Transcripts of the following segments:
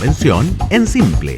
convención en simple.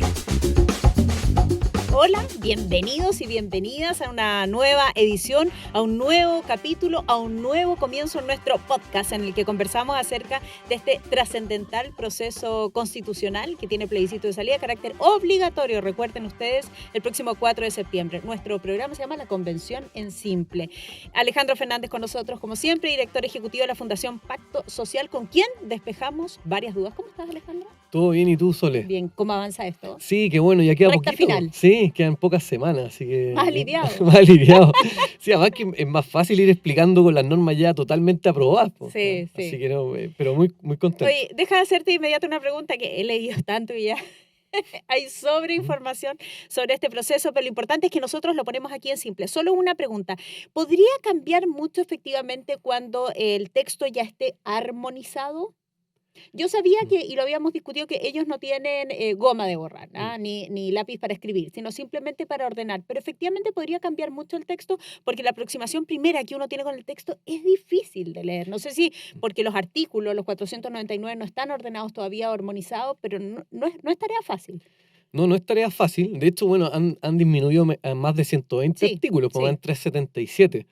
Hola, bienvenidos y bienvenidas a una nueva edición, a un nuevo capítulo, a un nuevo comienzo en nuestro podcast en el que conversamos acerca de este trascendental proceso constitucional que tiene plebiscito de salida de carácter obligatorio. Recuerden ustedes, el próximo 4 de septiembre. Nuestro programa se llama La Convención en Simple. Alejandro Fernández con nosotros, como siempre, director ejecutivo de la Fundación Pacto Social, con quien despejamos varias dudas. ¿Cómo estás, Alejandro? Todo bien, ¿y tú, Sole? Bien, ¿cómo avanza esto? Sí, qué bueno, ya queda Recta poquito. final. Sí, quedan pocas semanas, así que... Más aliviado. Más aliviado. Sí, además que es más fácil ir explicando con las normas ya totalmente aprobadas. Po. Sí, sí. Así que no, pero muy contento. Oye, deja de hacerte de inmediato una pregunta que he leído tanto y ya hay sobreinformación sobre este proceso, pero lo importante es que nosotros lo ponemos aquí en simple. Solo una pregunta. ¿Podría cambiar mucho efectivamente cuando el texto ya esté armonizado? Yo sabía que, y lo habíamos discutido, que ellos no tienen goma de borrar, ni lápiz para escribir, sino simplemente para ordenar. Pero efectivamente podría cambiar mucho el texto porque la aproximación primera que uno tiene con el texto es difícil de leer. No sé si porque los artículos, los 499, no están ordenados todavía o armonizados, pero no es tarea fácil. No es tarea fácil. De hecho, bueno, han disminuido a más de 120 artículos, como en 377.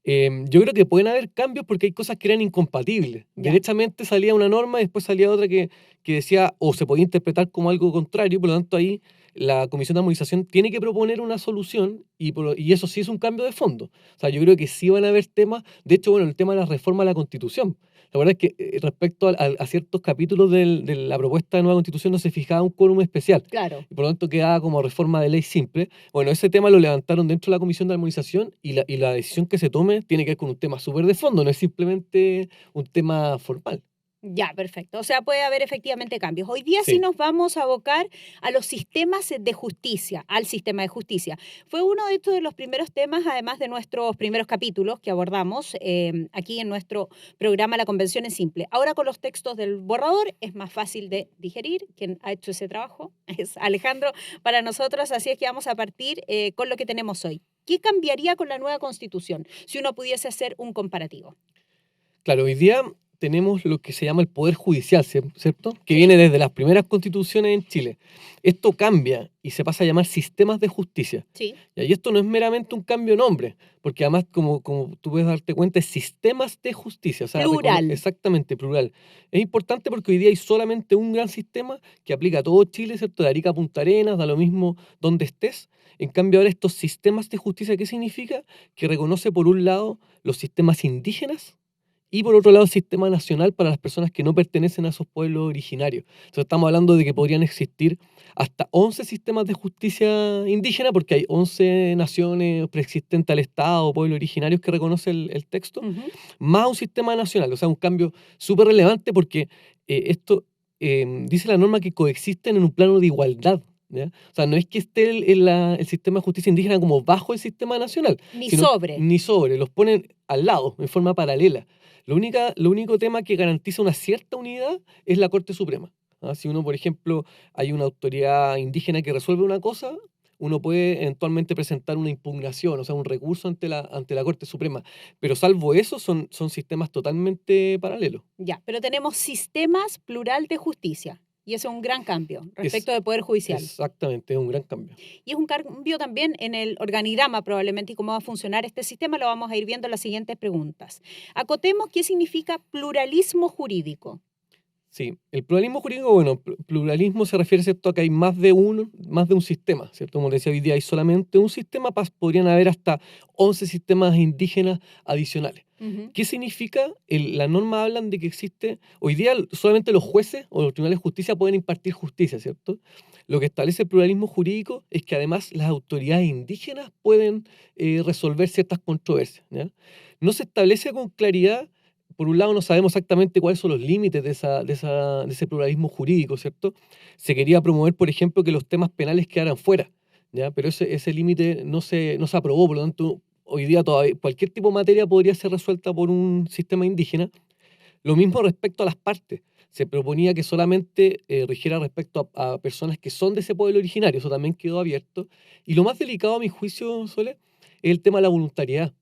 Yo creo que pueden haber cambios porque hay cosas que eran incompatibles. Ya. Derechamente salía una norma y después salía otra que decía o se podía interpretar como algo contrario, por lo tanto ahí la Comisión de Armonización tiene que proponer una solución y eso sí es un cambio de fondo. O sea, yo creo que sí van a haber temas, de hecho, bueno, el tema de la reforma a la Constitución. La verdad es que respecto a ciertos capítulos de la propuesta de nueva Constitución no se fijaba un quórum especial. Claro. Y por lo tanto quedaba como reforma de ley simple. Bueno, ese tema lo levantaron dentro de la Comisión de Armonización y la decisión que se tome tiene que ver con un tema súper de fondo, no es simplemente un tema formal. Ya, perfecto. O sea, puede haber efectivamente cambios. Hoy día sí Sí. nos vamos a abocar a los sistemas de justicia, al sistema de justicia. Fue uno de estos de los primeros temas, además de nuestros primeros capítulos que abordamos aquí en nuestro programa La Convención en Simple. Ahora con los textos del borrador es más fácil de digerir. Quien ha hecho ese trabajo es Alejandro para nosotros, así es que vamos a partir con lo que tenemos hoy. ¿Qué cambiaría con la nueva Constitución si uno pudiese hacer un comparativo? Claro, hoy día tenemos lo que se llama el Poder Judicial, ¿cierto? Que viene desde las primeras constituciones en Chile. Esto cambia y se pasa a llamar sistemas de justicia. Sí. Y esto no es meramente un cambio de nombre, porque además, como tú puedes darte cuenta, es sistemas de justicia. O sea, Plural. Exactamente, plural. Es importante porque hoy día hay solamente un gran sistema que aplica a todo Chile, ¿cierto? De Arica a Punta Arenas, da lo mismo donde estés. En cambio, ahora estos sistemas de justicia, ¿qué significa? Que reconoce, por un lado, los sistemas indígenas, y por otro lado, el sistema nacional para las personas que no pertenecen a esos pueblos originarios. Entonces estamos hablando de que podrían existir hasta 11 sistemas de justicia indígena, porque hay 11 naciones preexistentes al Estado o pueblos originarios que reconoce el texto, más un sistema nacional. O sea, un cambio súper relevante porque esto dice la norma que coexisten en un plano de igualdad. ¿Ya? O sea, no es que esté el sistema de justicia indígena como bajo el sistema nacional. Ni sino sobre. Ni sobre, los ponen al lado, en forma paralela. Lo único tema que garantiza una cierta unidad es la Corte Suprema. ¿Ah? Si uno, por ejemplo, hay una autoridad indígena que resuelve una cosa, uno puede eventualmente presentar una impugnación, o sea, un recurso ante la Corte Suprema. Pero salvo eso, son sistemas totalmente paralelos. Ya, pero tenemos sistemas plural de justicia. Y eso es un gran cambio respecto del Poder Judicial. Exactamente, es un gran cambio. Y es un cambio también en el organigrama probablemente y cómo va a funcionar este sistema. Lo vamos a ir viendo en las siguientes preguntas. Acotemos qué significa pluralismo jurídico. Sí, el pluralismo jurídico, bueno, pluralismo se refiere, ¿cierto?, a que hay más de un sistema, ¿cierto? Como decía, hoy día hay solamente un sistema, podrían haber hasta 11 sistemas indígenas adicionales. ¿Qué significa? La norma hablan de que existe, hoy día solamente los jueces o los tribunales de justicia pueden impartir justicia, ¿cierto? Lo que establece el pluralismo jurídico es que además las autoridades indígenas pueden resolver ciertas controversias, ¿ya? No se establece con claridad. Por un lado, no sabemos exactamente cuáles son los límites de ese pluralismo jurídico, ¿cierto? Se quería promover, por ejemplo, que los temas penales quedaran fuera, ¿ya? Pero ese límite no se aprobó, por lo tanto, hoy día todavía cualquier tipo de materia podría ser resuelta por un sistema indígena. Lo mismo respecto a las partes. Se proponía que solamente rigiera respecto a personas que son de ese pueblo originario, eso también quedó abierto. Y lo más delicado, a mi juicio, Sole, es el tema de la voluntariedad.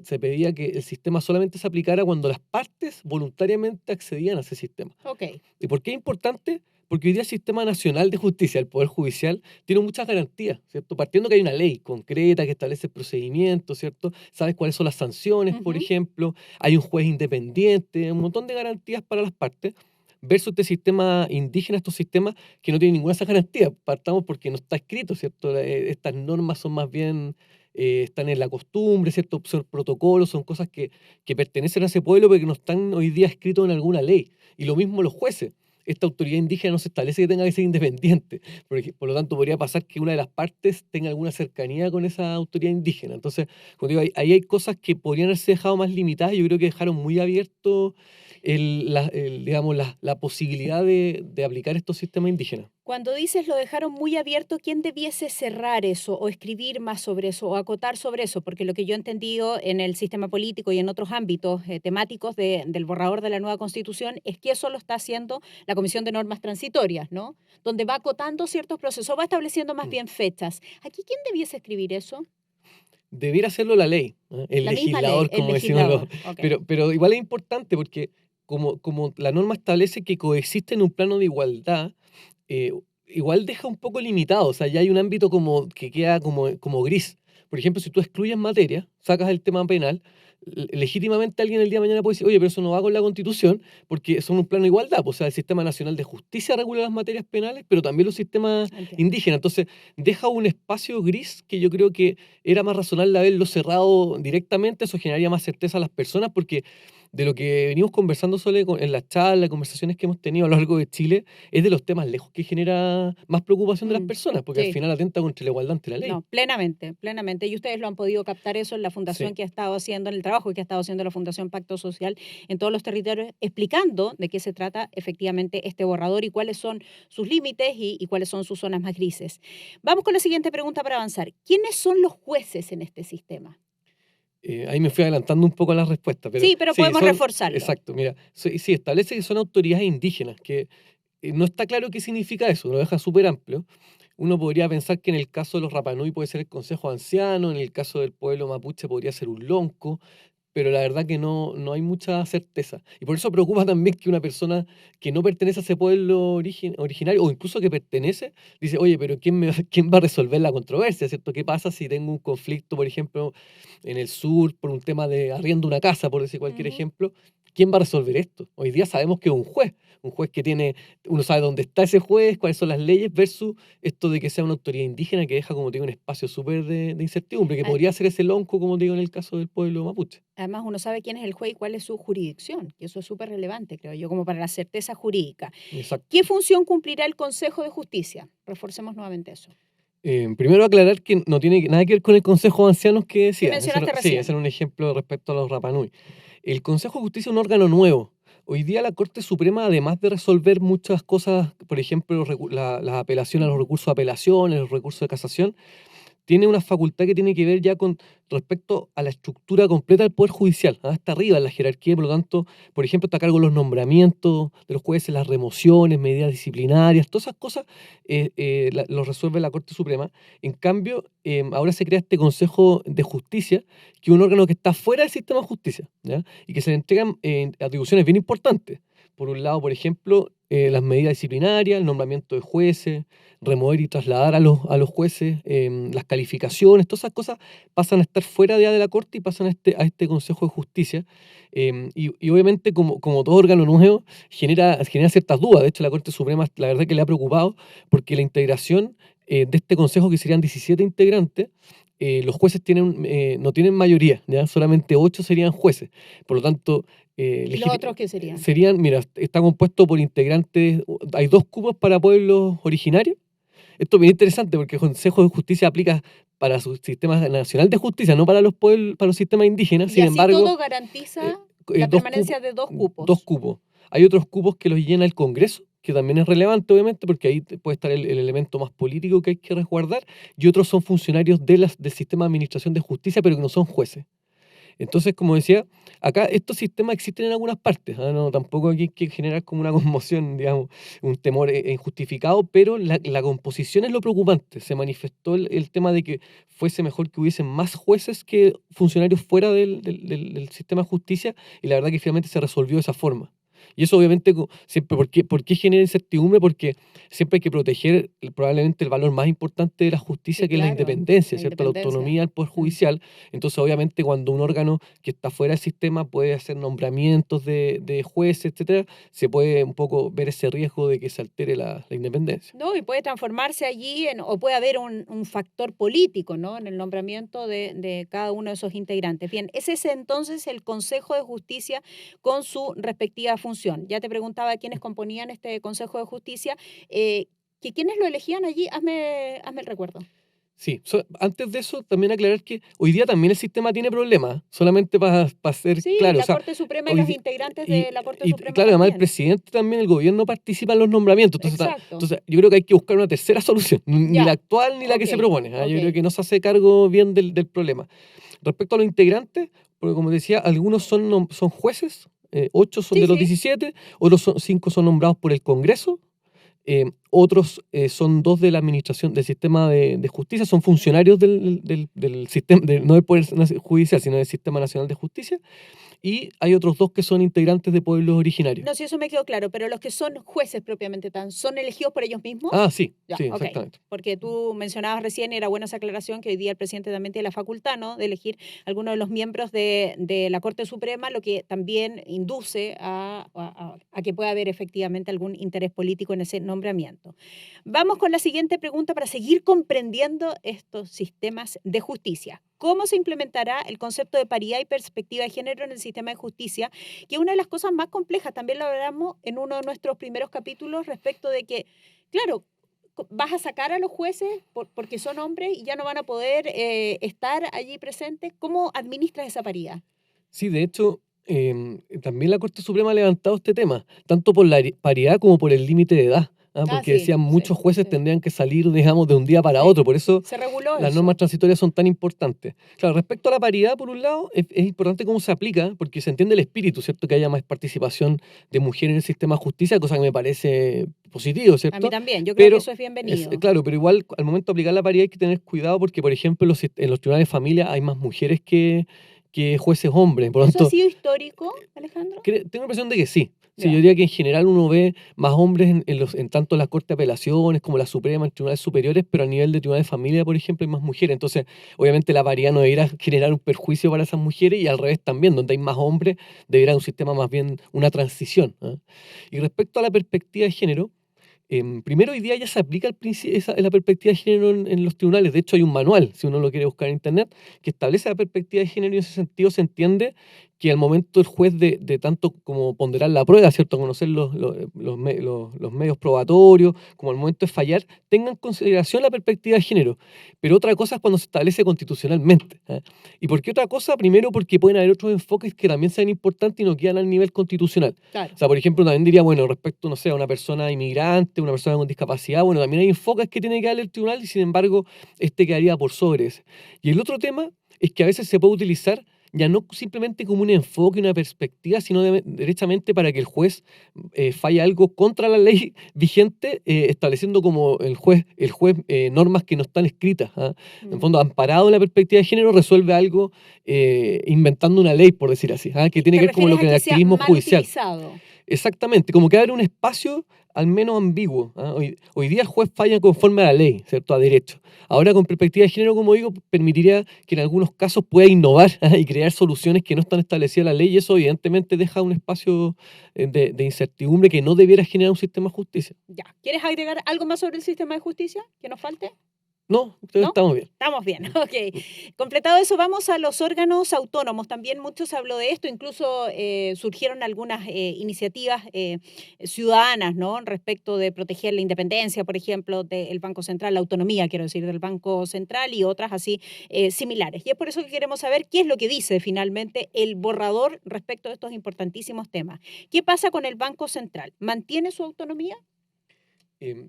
Se pedía que el sistema solamente se aplicara cuando las partes voluntariamente accedían a ese sistema. Ok. ¿Y por qué es importante? Porque hoy día el Sistema Nacional de Justicia, el Poder Judicial, tiene muchas garantías, ¿cierto? Partiendo que hay una ley concreta que establece el procedimiento, ¿cierto? Sabes cuáles son las sanciones, por Ujú. ejemplo, hay un juez independiente, un montón de garantías para las partes, versus este sistema indígena, estos sistemas que no tienen ninguna de esas garantías. Partamos porque no está escrito, ¿cierto? Estas normas son más bien, están en la costumbre, ¿cierto? Son protocolos, son cosas que pertenecen a ese pueblo, pero que no están hoy día escritos en alguna ley. Y lo mismo los jueces. Esta autoridad indígena no se establece que tenga que ser independiente, porque por lo tanto podría pasar que una de las partes tenga alguna cercanía con esa autoridad indígena. Entonces, como digo, ahí hay cosas que podrían haberse dejado más limitadas. Yo creo que dejaron muy abierto digamos, la posibilidad de aplicar estos sistemas indígenas. Cuando dices lo dejaron muy abierto, ¿quién debiese cerrar eso o escribir más sobre eso o acotar sobre eso? Porque lo que yo he entendido en el sistema político y en otros ámbitos temáticos del borrador de la nueva Constitución es que eso lo está haciendo la Comisión de Normas Transitorias, ¿no? Donde va acotando ciertos procesos, va estableciendo más Mm. bien fechas. ¿Aquí quién debiese escribir eso? Debiera hacerlo la ley, ¿no? El La misma ley, legislador, el como decimos los... legislador. Ok. Pero igual es importante porque como la norma establece que coexiste en un plano de igualdad, eh, igual deja un poco limitado, o sea, ya hay un ámbito como que queda como gris. Por ejemplo, si tú excluyes materia, sacas el tema penal, legítimamente alguien el día de mañana puede decir, oye, pero eso no va con la Constitución, porque son un plano de igualdad, pues, o sea, el Sistema Nacional de Justicia regula las materias penales, pero también los sistemas Entiendo. indígenas. Entonces, deja un espacio gris que yo creo que era más razonable haberlo cerrado directamente, eso generaría más certeza a las personas, porque de lo que venimos conversando en las charlas, conversaciones que hemos tenido a lo largo de Chile, es de los temas lejos que genera más preocupación de las Mm, personas, porque al sí. final atenta contra la igualdad ante la ley. No, plenamente, plenamente. Y ustedes lo han podido captar eso en la fundación Sí. que ha estado haciendo, en el trabajo que ha estado haciendo la Fundación Pacto Social en todos los territorios, explicando de qué se trata efectivamente este borrador y cuáles son sus límites y cuáles son sus zonas más grises. Vamos con la siguiente pregunta para avanzar. ¿Quiénes son los jueces en este sistema? Ahí me fui adelantando un poco a la respuesta, pero Sí, pero sí, podemos son, reforzarlo. exacto, mira, sí, establece que son autoridades indígenas, que no está claro qué significa eso, lo deja súper amplio. Uno podría pensar que en el caso de los Rapanui puede ser el Consejo Anciano, en el caso del pueblo mapuche podría ser un lonco, pero la verdad que no hay mucha certeza. Y por eso preocupa también que una persona que no pertenece a ese pueblo originario, o incluso que pertenece, dice, oye, pero ¿quién va a resolver la controversia, ¿cierto? ¿Qué pasa si tengo un conflicto, por ejemplo, en el sur por un tema de arriendo una casa, por decir cualquier Ujú. ejemplo? ¿Quién va a resolver esto? Hoy día sabemos que es un juez que tiene, uno sabe dónde está ese juez, cuáles son las leyes, versus esto de que sea una autoridad indígena que deja, como te digo, un espacio súper de incertidumbre, que A- podría ser ese lonco, como te digo, en el caso del pueblo mapuche. Además, uno sabe quién es el juez y cuál es su jurisdicción, y eso es súper relevante, creo yo, como para la certeza jurídica. Exacto. ¿Qué función cumplirá el Consejo de Justicia? Reforcemos nuevamente eso. Primero aclarar que no tiene nada que ver con el Consejo de Ancianos que ¿Qué decía. mencionaste Sí, ese recién? era un ejemplo respecto a los Rapanui. El Consejo de Justicia es un órgano nuevo. Hoy día la Corte Suprema, además de resolver muchas cosas, por ejemplo, las apelaciones a los Ujú. recursos de apelación, los recursos de casación, tiene una facultad que tiene que ver ya con respecto a la estructura completa del Poder Judicial, hasta arriba en la jerarquía, por lo tanto, por ejemplo, está a cargo de los nombramientos de los jueces, las remociones, medidas disciplinarias, todas esas cosas los resuelve la Corte Suprema. En cambio, ahora se crea este Consejo de Justicia, que es un órgano que está fuera del sistema de justicia, ¿ya? Y que se le entregan atribuciones bien importantes. Por un lado, por ejemplo, las medidas disciplinarias, el nombramiento de jueces, remover y trasladar a los jueces, las calificaciones, todas esas cosas pasan a estar fuera de la Corte y pasan a este Consejo de Justicia. Y obviamente, como todo órgano nuevo, genera ciertas dudas. De hecho, la Corte Suprema, la verdad que le ha preocupado porque la integración de este Consejo, que serían 17 integrantes, los jueces no tienen mayoría, ¿ya? Solamente 8 serían jueces. Por lo tanto, ¿Y los otros qué serían? mira, está compuesto por integrantes, hay 2 cupos para pueblos originarios. Esto es bien interesante porque el Consejo de Justicia aplica para su sistema nacional de justicia, no para para los sistemas indígenas. Y Sin así embargo, todo garantiza la dos cupos, permanencia de dos dos cupos. cupos. Hay otros cupos que los llena el Congreso, que también es relevante, obviamente, porque ahí puede estar el elemento más político que hay que resguardar, y otros son funcionarios del sistema de administración de justicia, pero que no son jueces. Entonces, como decía, acá estos sistemas existen en algunas partes, no, tampoco aquí hay que generar como una conmoción, digamos, un temor injustificado, pero la composición es lo preocupante. Se manifestó el tema de que fuese mejor que hubiesen más jueces que funcionarios fuera del sistema de justicia, y la verdad que finalmente se resolvió de esa forma. Y eso obviamente siempre, ¿por qué genera incertidumbre? Porque siempre hay que proteger probablemente el valor más importante de la justicia, Sí, que es la claro, independencia, la ¿cierto? La independencia. autonomía del Poder Mm. Judicial. Entonces, obviamente, cuando un órgano que está fuera del sistema puede hacer nombramientos de jueces, etcétera, se puede un poco ver ese riesgo de que se altere la independencia. No, y puede transformarse allí o puede haber un factor político, ¿no? En el nombramiento de cada uno de esos integrantes. Bien, ese es entonces el Consejo de Justicia con su respectiva función. Ya te preguntaba quiénes componían este Consejo de Justicia, que quiénes lo elegían allí, hazme el recuerdo. Sí, antes de eso, también aclarar que hoy día también el sistema tiene problemas, solamente para ser Sí, claro, o la sea, Corte Suprema y hoy los di- integrantes de la Corte y Suprema claro, además el también. presidente también, el gobierno participa en los nombramientos, entonces, Exacto. entonces yo creo que hay que buscar una tercera solución, ni la Ya, actual ni la que ok, se propone, ¿ah? ok. Yo creo que no se hace cargo bien del problema. Respecto a los integrantes, porque como decía, algunos son jueces, 8 son Sí, de los sí. 17, otros 5 son nombrados por el Congreso, otros son 2 de la administración del sistema de justicia, son funcionarios del sistema, no del Poder Judicial, sino del Sistema Nacional de Justicia, y hay otros 2 que son integrantes de pueblos originarios. No, si eso me quedó claro, pero los que son jueces propiamente tan, ¿son elegidos por ellos mismos? Ah, sí, Ya, sí, ok. exactamente. Porque tú mencionabas recién, era buena esa aclaración, que hoy día el presidente también tiene la facultad, ¿no?, de elegir algunos de los miembros de la Corte Suprema, lo que también induce a que pueda haber efectivamente algún interés político en ese nombramiento. Vamos con la siguiente pregunta para seguir comprendiendo estos sistemas de justicia. ¿Cómo se implementará el concepto de paridad y perspectiva de género en el sistema de justicia? Que una de las cosas más complejas, también lo hablamos en uno de nuestros primeros capítulos respecto de que, claro, vas a sacar a los jueces porque son hombres y ya no van a poder estar allí presentes. ¿Cómo administras esa paridad? Sí, de hecho, también la Corte Suprema ha levantado este tema, tanto por la paridad como por el límite de edad, ¿ah? Ah, Porque sí, decían sí, muchos jueces sí, tendrían que salir, digamos, de un día para sí. otro, por eso Se reguló las normas eso. transitorias son tan importantes. Claro, respecto a la paridad, por un lado, es importante cómo se aplica, porque se entiende el espíritu, ¿cierto? Que haya más participación de mujeres en el sistema de justicia, cosa que me parece positivo, A mí ¿cierto? también, yo creo que Pero, eso es bienvenido. claro, pero igual al momento de aplicar la paridad hay que tener cuidado porque, por ejemplo, en los tribunales de familia hay más mujeres que jueces hombres. Por lo ¿Eso ha tanto, sido histórico, Alejandro? tengo la impresión de que sí. Sí, yo Ya. diría que en general uno ve más hombres en tanto las Cortes de Apelaciones como la Suprema, en tribunales superiores, pero a nivel de tribunales de familia, por ejemplo, hay más mujeres. Entonces, obviamente la paridad no debería generar un perjuicio para esas mujeres y al revés también, donde hay más hombres, debería un sistema más bien una transición, ¿ah? Y respecto a la perspectiva de género, primero, hoy día ya se aplica la perspectiva de género en los tribunales. De hecho, hay un manual, si uno lo quiere buscar en internet, que establece la perspectiva de género y en ese sentido se entiende que al momento el juez de tanto como ponderar la prueba, ¿cierto? Conocer los medios probatorios, como al momento de fallar, tenga en consideración la perspectiva de género. Pero otra cosa es cuando se establece constitucionalmente, ¿ah? ¿Y por qué otra cosa? Primero, porque pueden haber otros enfoques que también sean importantes y no quedan al nivel constitucional. Claro. O sea, por ejemplo, también diría, bueno, respecto, no sé, a una persona inmigrante, una persona con discapacidad, bueno, también hay enfoques que tiene que darle el tribunal y sin embargo, este quedaría por sobre ese. Y el otro tema es que a veces se puede utilizar ya no simplemente como un enfoque, una perspectiva, sino derechamente para que el juez falle algo contra la ley vigente, estableciendo como el juez normas que no están escritas, ¿ah? En el Mm. fondo, amparado en la perspectiva de género, resuelve algo inventando una ley, por decir así, ¿ah? Que tiene ¿Te que ver como lo refieres que a en el que sea activismo mal judicial. utilizado? Exactamente, como que abre un espacio al menos ambiguo, ¿ah? Hoy día el juez falla conforme a la ley, ¿cierto? A derecho. Ahora, con perspectiva de género, como digo, permitiría que en algunos casos pueda innovar, ¿ah? Y crear soluciones que no están establecidas en la ley, y eso evidentemente deja un espacio de incertidumbre que no debiera generar un sistema de justicia. Ya. ¿Quieres agregar algo más sobre el sistema de justicia que nos falte? No, creo que ¿No? estamos bien. Estamos bien, ok. Completado eso, vamos a los órganos autónomos. También mucho se habló de esto, incluso surgieron algunas iniciativas ciudadanas, ¿no? Respecto de proteger la independencia, por ejemplo, del Banco Central, la autonomía, quiero decir, del Banco Central y otras así similares. Y es por eso que queremos saber qué es lo que dice finalmente el borrador respecto de estos importantísimos temas. ¿Qué pasa con el Banco Central? ¿Mantiene su autonomía?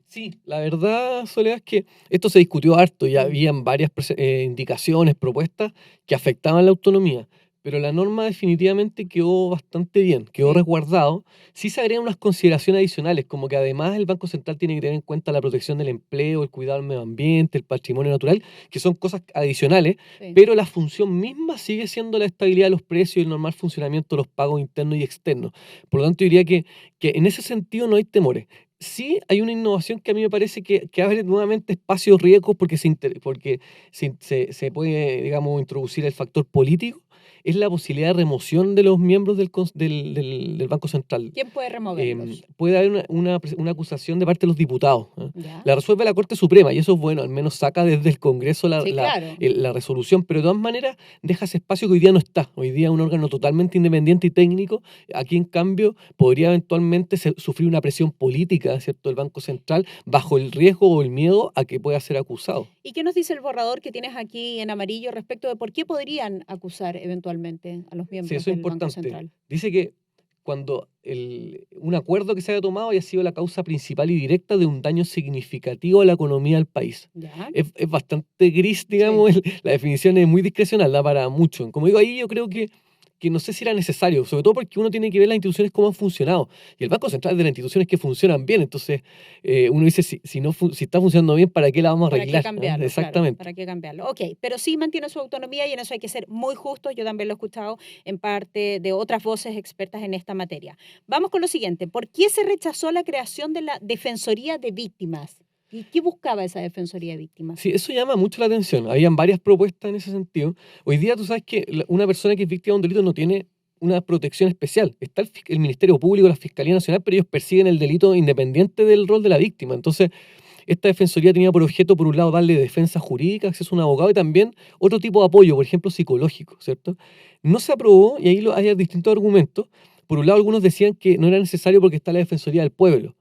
Sí, la verdad, Soledad, es que esto se discutió harto y Mm. habían varias indicaciones, propuestas que afectaban la autonomía. pero la norma definitivamente quedó bastante bien, quedó Sí. resguardado. Sí se agregan unas consideraciones adicionales, como que además el Banco Central tiene que tener en cuenta la protección del empleo, el cuidado del medio ambiente, el patrimonio natural, que son cosas adicionales, Sí. pero la función misma sigue siendo la estabilidad de los precios y el normal funcionamiento de los pagos internos y externos. Por lo tanto, yo diría que en ese sentido no hay temores. Sí hay una innovación que a mí me parece que abre nuevamente espacios riesgos porque se puede, digamos, introducir el factor político, es la posibilidad de remoción de los miembros del Banco Central. ¿Quién puede removerlos? Puede haber una acusación de parte de los diputados. ¿Ya? La resuelve la Corte Suprema y eso es bueno, al menos saca desde el Congreso Sí, claro. la resolución, pero de todas maneras deja ese espacio que hoy día no está. Hoy día es un órgano totalmente independiente y técnico. Aquí, en cambio, podría eventualmente sufrir una presión política, ¿cierto?, del Banco Central bajo el riesgo o el miedo a que pueda ser acusado. ¿Y qué nos dice el borrador que tienes aquí en amarillo respecto de por qué podrían acusar eventualmente a los Sí, miembros eso es del Banco importante. Central? Dice que cuando un acuerdo que se haya tomado haya sido la causa principal y directa de un daño significativo a la economía del país. ¿Ya? Es bastante gris, Sí. digamos, la definición es muy discrecional, da para mucho. Como digo, ahí yo creo que no sé si era necesario, sobre todo porque uno tiene que ver las instituciones cómo han funcionado. Y el Banco Central es de las instituciones que funcionan bien, entonces uno dice, si está funcionando bien, ¿para qué la vamos a ¿Para qué arreglar? cambiarlo? Claro, Exactamente. ¿para qué cambiarlo? Ok, pero sí mantiene su autonomía y en eso hay que ser muy justos. Yo también lo he escuchado en parte de otras voces expertas en esta materia. Vamos con lo siguiente. ¿Por qué se rechazó la creación de la Defensoría de Víctimas? ¿Y qué buscaba esa Defensoría de Víctimas? Sí, eso llama mucho la atención. Habían varias propuestas en ese sentido. Hoy día tú sabes que una persona que es víctima de un delito no tiene una protección especial. Está el Ministerio Público, la Fiscalía Nacional, pero ellos persiguen el delito independiente del rol de la víctima. Entonces, esta defensoría tenía por objeto, por un lado, darle defensa jurídica, acceso a un abogado y también otro tipo de apoyo, por ejemplo, psicológico, ¿cierto? No se aprobó y ahí hay distintos argumentos. Por un lado, algunos decían que no era necesario porque está la Defensoría del Pueblo,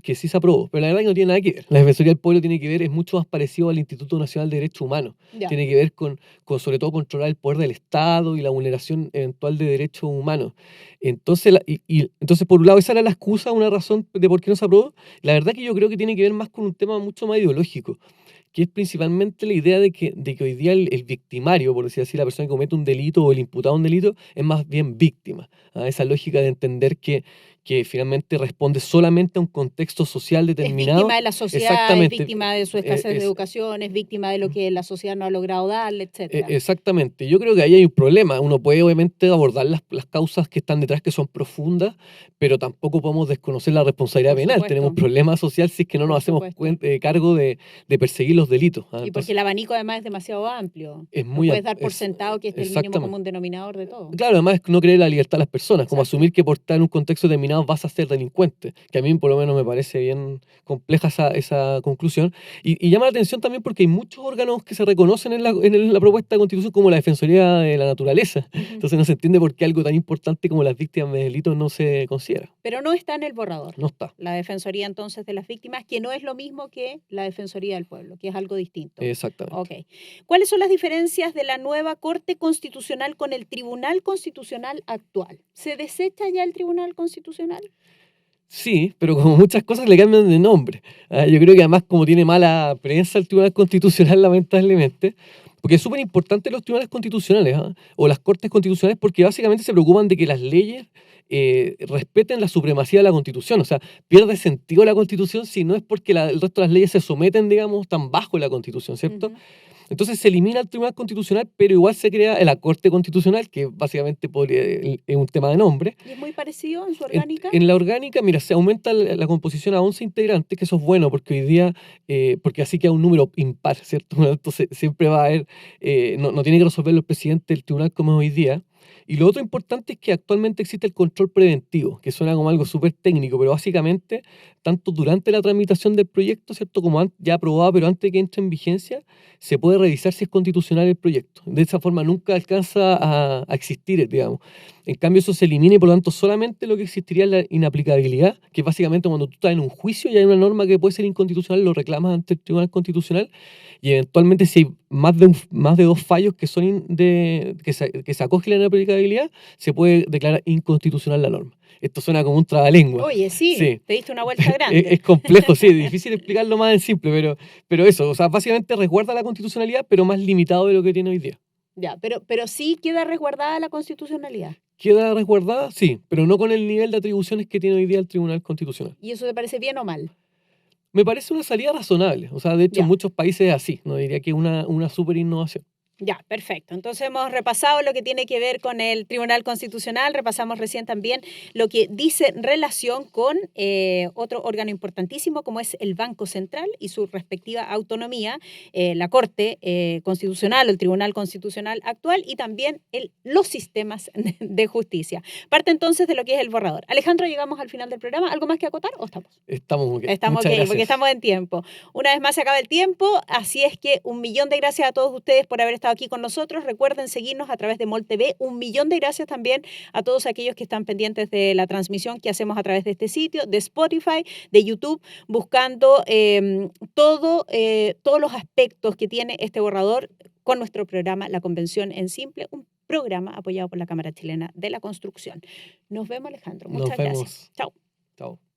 que sí se aprobó, pero la verdad que no tiene nada que ver. La Defensoría del Pueblo tiene que ver, es mucho más parecido al Instituto Nacional de Derechos Humanos. Ya. Tiene que ver con sobre todo controlar el poder del Estado y la vulneración eventual de derechos humanos. Entonces, entonces, por un lado, esa era la excusa, una razón de por qué no se aprobó. La verdad que yo creo que tiene que ver más con un tema mucho más ideológico, que es principalmente la idea de que hoy día el victimario, por decir así, la persona que comete un delito o el imputado a un delito, es más bien víctima. Esa lógica de entender que finalmente responde solamente a un contexto social Es determinado. víctima de la sociedad, Exactamente. es víctima de su escasez de educación, es víctima de lo que la sociedad no ha logrado darle, etcétera. Exactamente. Yo creo que ahí hay un problema. Uno puede obviamente abordar las causas que están detrás, que son profundas, pero tampoco podemos desconocer la responsabilidad Por penal. supuesto. Tenemos un problema social si es que no Por nos hacemos supuesto. cargo de perseguir los delitos. Y porque Entonces, el abanico además es demasiado amplio. es No muy puedes am- dar por es- sentado que este es el mínimo exactamente. común denominador de todo. Claro, además es no creer la libertad de las personas, como Exacto. asumir que por estar en un contexto determinado vas a ser delincuente, que a mí por lo menos me parece bien compleja esa conclusión. Y llama la atención también porque hay muchos órganos que se reconocen en la propuesta de constitución, como la Defensoría de la Naturaleza. Ujú. Entonces no se entiende por qué algo tan importante como las víctimas de delitos no se considera. Pero no está en el borrador. No está. La Defensoría entonces de las Víctimas, que no es lo mismo que la Defensoría del Pueblo, que es algo distinto. Exactamente. Ok. ¿Cuáles son las diferencias de la nueva Corte Constitucional con el Tribunal Constitucional actual? ¿Se desecha ya el Tribunal Constitucional? Sí, pero como muchas cosas le cambian de nombre. Yo creo que además como tiene mala prensa el Tribunal Constitucional, lamentablemente, porque es súper importante los tribunales constitucionales o las cortes constitucionales porque básicamente se preocupan de que las leyes respeten la supremacía de la Constitución. O sea, pierde sentido la Constitución si no es porque el resto de las leyes se someten, digamos, tan bajo la Constitución, ¿cierto? Ujú. Entonces se elimina el Tribunal Constitucional, pero igual se crea la Corte Constitucional, que básicamente es un tema de nombre. ¿Y es muy parecido en su En, orgánica? en la orgánica, mira, se aumenta la composición a 11 integrantes, que eso es bueno, porque hoy día, porque así queda un número impar, ¿cierto? Entonces siempre va a haber, no tiene que resolverlo el presidente del tribunal como es hoy día. Y lo otro importante es que actualmente existe el control preventivo, que suena como algo súper técnico, pero básicamente, tanto durante la tramitación del proyecto, ¿cierto? Como ya aprobado, pero antes de que entre en vigencia, se puede revisar si es constitucional el proyecto. De esa forma nunca alcanza a existir, digamos. En cambio, eso se elimina y por lo tanto solamente lo que existiría es la inaplicabilidad, que es básicamente cuando tú estás en un juicio y hay una norma que puede ser inconstitucional, lo reclamas ante el Tribunal Constitucional y eventualmente si hay más de dos fallos que se acoge la inaplicabilidad, se puede declarar inconstitucional la norma. Esto suena como un trabalengua. Oye, sí, Sí. te diste una vuelta grande. Es complejo, sí, es difícil explicarlo más en simple, pero eso, o sea, básicamente resguarda la constitucionalidad, pero más limitado de lo que tiene hoy día. Ya, pero sí queda resguardada la constitucionalidad. ¿Queda resguardada? Sí, pero no con el nivel de atribuciones que tiene hoy día el Tribunal Constitucional. ¿Y eso te parece bien o mal? Me parece una salida razonable. O sea, de hecho, en Ya. muchos países es así. No diría que es una súper innovación. Ya, perfecto. Entonces hemos repasado lo que tiene que ver con el Tribunal Constitucional, repasamos recién también lo que dice en relación con otro órgano importantísimo como es el Banco Central y su respectiva autonomía, la Corte Constitucional o el Tribunal Constitucional actual y también los sistemas de justicia. Parte entonces de lo que es el borrador. Alejandro, llegamos al final del programa. ¿Algo más que acotar o estamos? Estamos ok. Estamos Muchas ok, gracias. porque estamos en tiempo. Una vez más se acaba el tiempo, así es que 1.000.000 de gracias a todos ustedes por haber estado aquí con nosotros. Recuerden seguirnos a través de MOL TV. 1.000.000 de gracias también a todos aquellos que están pendientes de la transmisión que hacemos a través de este sitio, de Spotify, de YouTube, buscando todos los aspectos que tiene este borrador con nuestro programa La Convención en Simple, un programa apoyado por la Cámara Chilena de la Construcción. Nos vemos, Alejandro. Muchas gracias. Chao. Chao.